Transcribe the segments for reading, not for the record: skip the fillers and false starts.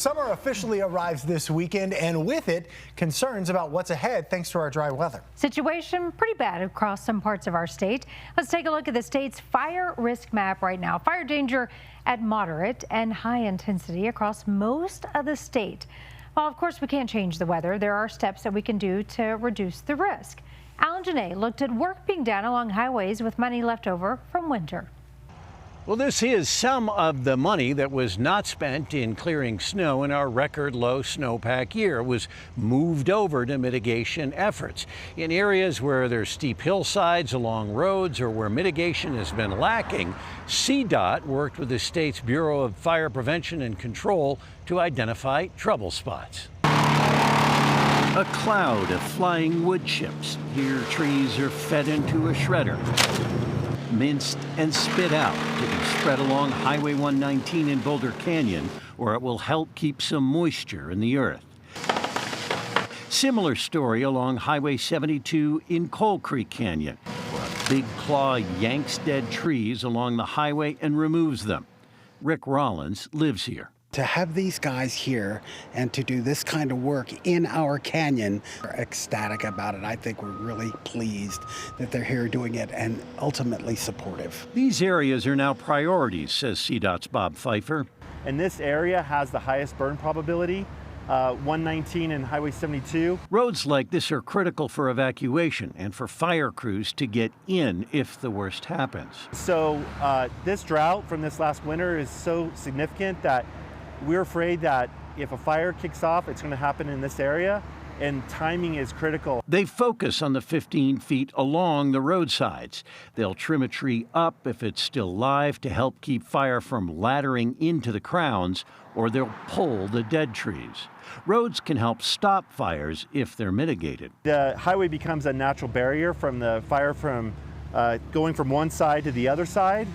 Summer officially arrives this weekend, and with it, concerns about what's ahead thanks to our dry weather. Situation pretty bad across some parts of our state. Let's take a look at the state's fire risk map right now. Fire danger at moderate and high intensity across most of the state. While of course we can't change the weather, there are steps that we can do to reduce the risk. Alan Janae looked at work being done along highways with money left over from winter. Well, this is some of the money that was not spent in clearing snow in our record low snowpack year. It was moved over to mitigation efforts. In areas where there's steep hillsides along roads or where mitigation has been lacking, CDOT worked with the state's Bureau of Fire Prevention and Control to identify trouble spots. A cloud of flying wood chips. Here, trees are fed into a shredder, minced and spit out to be spread along Highway 119 in Boulder Canyon, where it will help keep some moisture in the earth. Similar story along Highway 72 in Coal Creek Canyon, where a big claw yanks dead trees along the highway and removes them. Rick Rollins lives here. To have these guys here and to do this kind of work in our canyon, we're ecstatic about it. I think we're really pleased that they're here doing it and ultimately supportive. These areas are now priorities, says CDOT's Bob Pfeiffer. And this area has the highest burn probability, 119 and Highway 72. Roads like this are critical for evacuation and for fire crews to get in if the worst happens. So this drought from this last winter is so significant that we're afraid that if a fire kicks off, it's going to happen in this area, and timing is critical. They focus on the 15 feet along the roadsides. They'll trim a tree up if it's still live to help keep fire from laddering into the crowns, or they'll pull the dead trees. Roads can help stop fires if they're mitigated. The highway becomes a natural barrier from the fire from going from one side to the other side.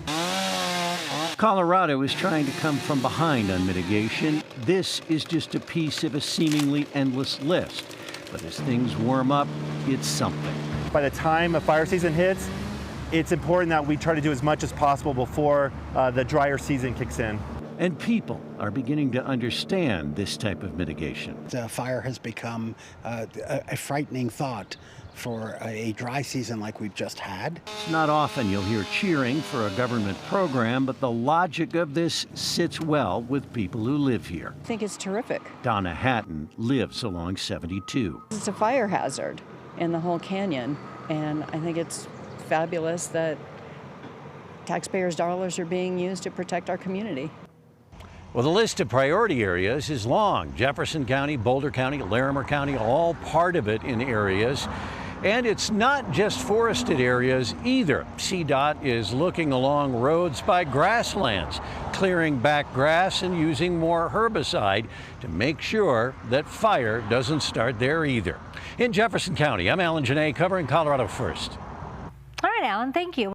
Colorado is trying to come from behind on mitigation. This is just a piece of a seemingly endless list. But as things warm up, it's something. By the time a fire season hits, it's important that we try to do as much as possible before the drier season kicks in. And people are beginning to understand this type of mitigation. The fire has become a frightening thought for a dry season like we've just had. It's not often you'll hear cheering for a government program, but the logic of this sits well with people who live here. I think it's terrific. Donna Hatton lives along 72. It's a fire hazard in the whole canyon, and I think it's fabulous that taxpayers' dollars are being used to protect our community. Well, the list of priority areas is long. Jefferson County, Boulder County, Larimer County, all part of it in areas. And it's not just forested areas either. CDOT is looking along roads by grasslands, clearing back grass and using more herbicide to make sure that fire doesn't start there either. In Jefferson County, I'm Alan Janae covering Colorado First. All right, Alan, thank you.